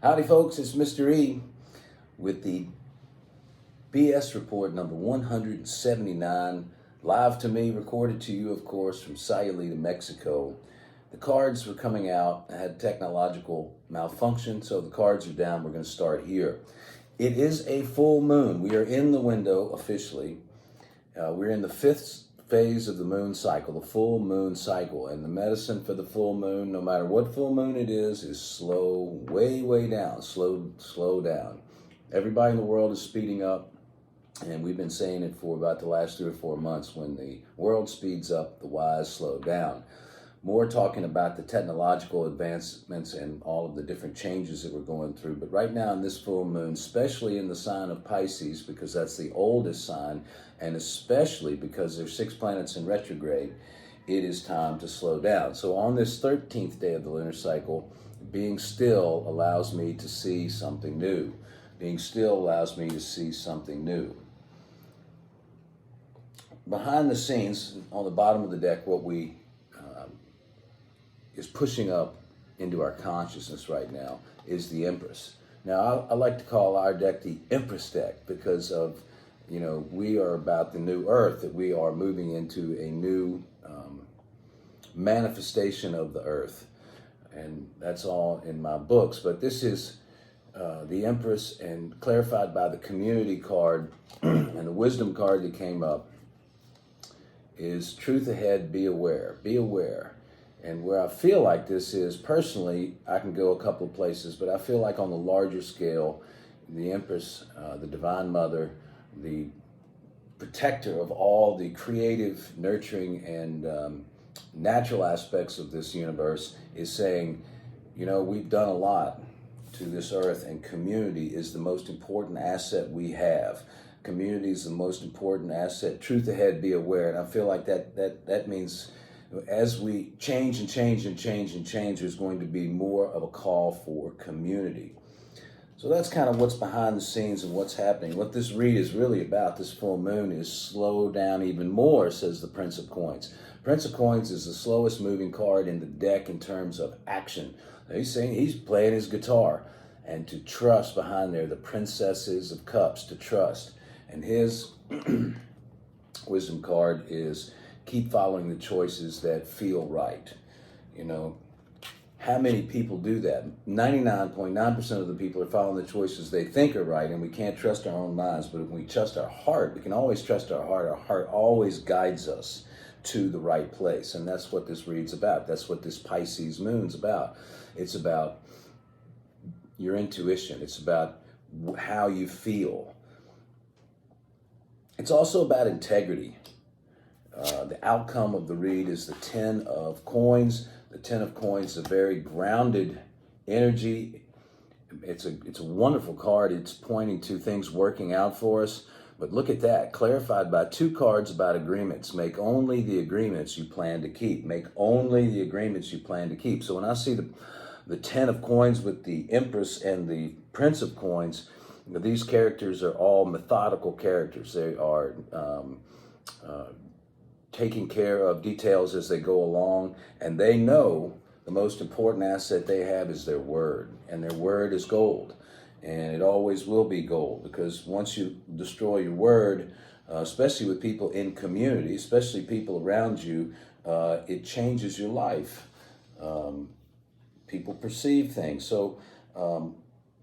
Howdy folks, it's Mr. E with the BS report number 179, live to me, recorded to you of course from Sayulita, Mexico. The cards were coming out, I had technological malfunction, so the cards are down. We're going to start here. It is a full moon. We are in the window officially. We're in the fifth phase of the moon cycle, the full moon cycle, and the medicine for the full moon, no matter what full moon it is slow, way down, slow down. Everybody in the world is speeding up, and we've been saying it for about the last 3 or 4 months. When the world speeds up, the wise slow down. More talking about the technological advancements and all of the different changes that we're going through. But right now in this full moon, especially in the sign of Pisces, because that's the oldest sign, and especially because there's 6 planets in retrograde, it is time to slow down. So on this 13th day of the lunar cycle, being still allows me to see something new. Being still allows me to see something new. Behind the scenes, on the bottom of the deck, what we is pushing up into our consciousness right now is the Empress. Now, I like to call our deck the Empress deck because of, we are about the new Earth, that we are moving into a new manifestation of the Earth. And that's all in my books. But this is the Empress, and clarified by the community card and the wisdom card that came up is truth ahead, be aware, be aware. And where I feel like this is, personally, I can go a couple of places, but I feel like on the larger scale, the Empress, the Divine Mother, the protector of all the creative, nurturing, and natural aspects of this universe, is saying, we've done a lot to this earth, and community is the most important asset we have. Community is the most important asset. Truth ahead, be aware. And I feel like that means as we change, there's going to be more of a call for community. So that's kind of what's behind the scenes and what's happening. What this read is really about, this full moon, is slow down even more, says the Prince of Coins. Prince of Coins is the slowest moving card in the deck in terms of action. He's saying he's playing his guitar, and to trust behind there, the Princesses of Cups, to trust. And his wisdom card is keep following the choices that feel right. How many people do that? 99.9% of the people are following the choices they think are right, and we can't trust our own minds. But if we trust our heart, we can always trust our heart. Our heart always guides us to the right place, and that's what this read's about. That's what this Pisces moon's about. It's about your intuition. It's about how you feel. It's also about integrity. The outcome of the read is the 10 of Coins. The 10 of Coins is a very grounded energy. It's a wonderful card. It's pointing to things working out for us. But look at that, clarified by 2 cards about agreements. Make only the agreements you plan to keep. Make only the agreements you plan to keep. So when I see the 10 of Coins with the Empress and the Prince of Coins, these characters are all methodical characters. They are taking care of details as they go along, and they know the most important asset they have is their word, and their word is gold, and it always will be gold, because once you destroy your word, especially with people in community, especially people around you, it changes your life. People perceive things. So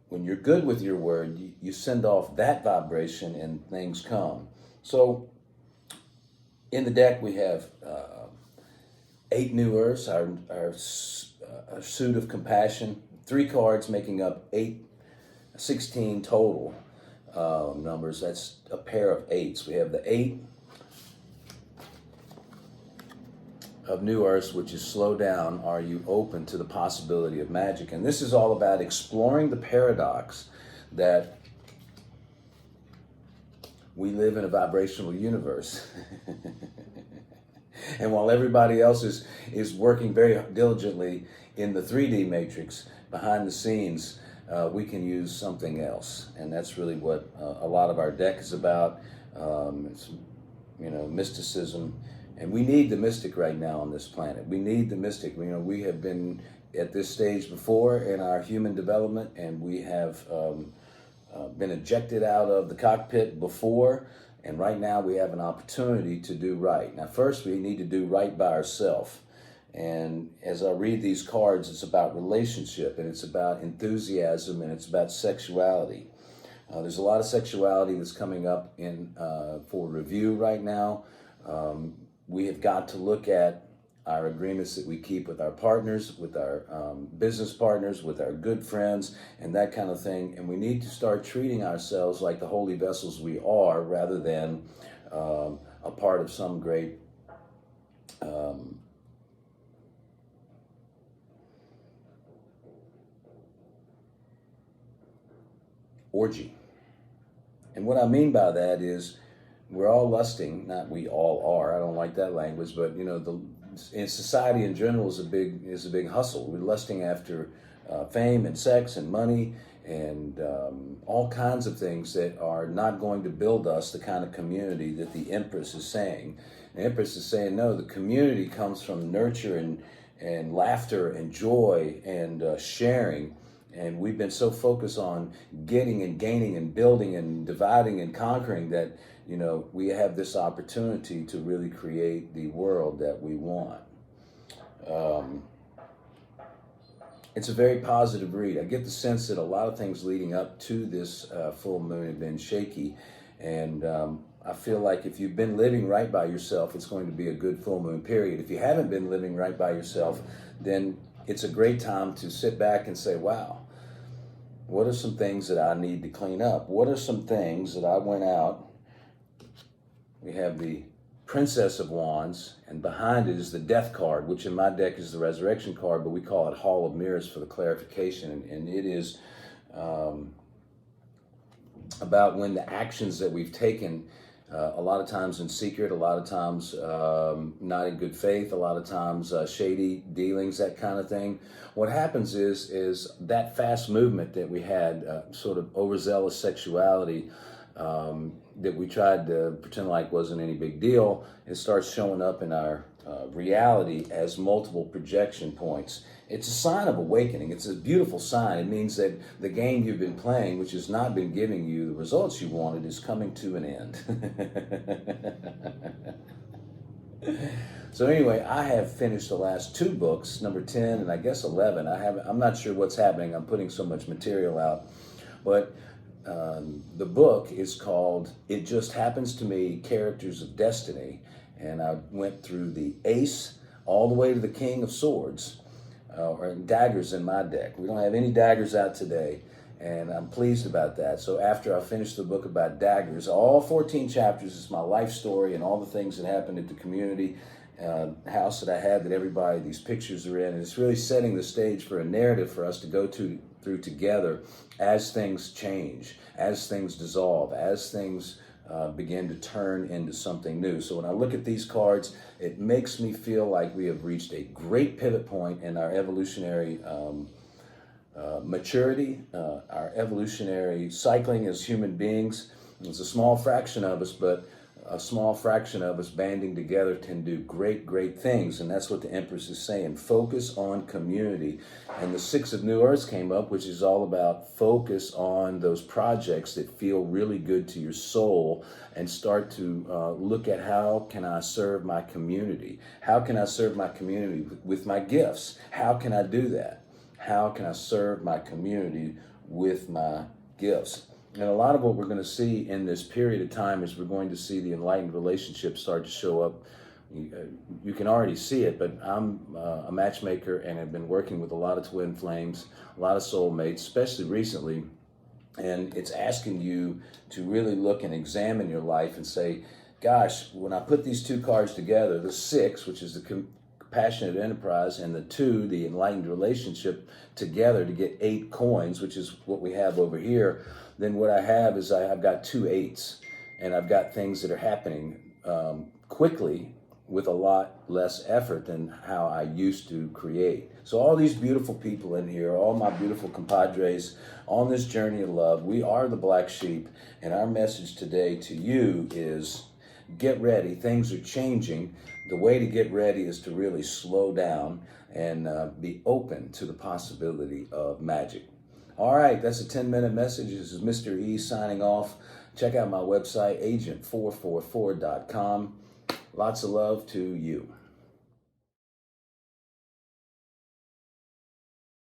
when you're good with your word, you send off that vibration and things come. So in the deck, we have 8 new Earths, our suit of compassion, 3 cards making up 16 total numbers. That's a pair of 8s. We have the 8 of new Earths, which is slow down. Are you open to the possibility of magic? And this is all about exploring the paradox that we live in a vibrational universe. And while everybody else is working very diligently in the 3D matrix, behind the scenes, we can use something else. And that's really what a lot of our deck is about. It's, mysticism. And we need the mystic right now on this planet. We need the mystic. We have been at this stage before in our human development, and we have been ejected out of the cockpit before, and right now we have an opportunity to do right. Now, first we need to do right by ourselves. And as I read these cards, it's about relationship, and it's about enthusiasm, and it's about sexuality. There's a lot of sexuality that's coming up in for review right now. We have got to look at our agreements that we keep with our partners, with our business partners, with our good friends, and that kind of thing. And we need to start treating ourselves like the holy vessels we are, rather than a part of some great orgy. And what I mean by that is we're all lusting, not we all are, I don't like that language, but you know, in society in general is a big hustle. We're lusting after fame and sex and money and all kinds of things that are not going to build us the kind of community that the Empress is saying. The Empress is saying, no, the community comes from nurture and laughter and joy and sharing. And we've been so focused on getting and gaining and building and dividing and conquering that, you know, we have this opportunity to really create the world that we want. It's a very positive read. I get the sense that a lot of things leading up to this full moon have been shaky. And I feel like if you've been living right by yourself, it's going to be a good full moon period. If you haven't been living right by yourself, then it's a great time to sit back and say, wow, what are some things that I need to clean up? What are some things that I went out? We have the Princess of Wands, and behind it is the Death card, which in my deck is the Resurrection card, but we call it Hall of Mirrors for the clarification. And it is about when the actions that we've taken, a lot of times in secret, a lot of times not in good faith, a lot of times shady dealings, that kind of thing. What happens is that fast movement that we had, sort of overzealous sexuality, that we tried to pretend like wasn't any big deal, it starts showing up in our reality as multiple projection points. It's a sign of awakening. It's a beautiful sign. It means that the game you've been playing, which has not been giving you the results you wanted, is coming to an end. So anyway, I have finished the last 2 books, number 10 and I guess 11. I'm not sure what's happening. I'm putting so much material out. But the book is called It Just Happens to Me, Characters of Destiny. And I went through the Ace all the way to the King of Swords, or daggers in my deck. We don't have any daggers out today, and I'm pleased about that. So after I finish the book about daggers, all 14 chapters is my life story and all the things that happened at the community house that I had that everybody, these pictures are in. And it's really setting the stage for a narrative for us to go through together as things change, as things dissolve, as things begin to turn into something new. So when I look at these cards, it makes me feel like we have reached a great pivot point in our evolutionary maturity, our evolutionary cycling as human beings. It's a small fraction of us, but a small fraction of us banding together can do great, great things. And that's what the Empress is saying. Focus on community. And the 6 of New Earths came up, which is all about focus on those projects that feel really good to your soul, and start to look at how can I serve my community? How can I serve my community with my gifts? How can I do that? How can I serve my community with my gifts? And a lot of what we're going to see in this period of time is we're going to see the enlightened relationships start to show up. You can already see it, but I'm a matchmaker and have been working with a lot of twin flames, a lot of soulmates, especially recently. And it's asking you to really look and examine your life and say, gosh, when I put these 2 cards together, the 6, which is the compassionate enterprise, and the 2, the enlightened relationship, together to get 8 coins, which is what we have over here, then what I have is I've got 2 8s, and I've got things that are happening quickly with a lot less effort than how I used to create. So all these beautiful people in here, all my beautiful compadres on this journey of love, we are the black sheep, and our message today to you is get ready. Things are changing. The way to get ready is to really slow down and be open to the possibility of magic. All right, that's a 10-minute message. This is Mr. E signing off. Check out my website, agent444.com. Lots of love to you.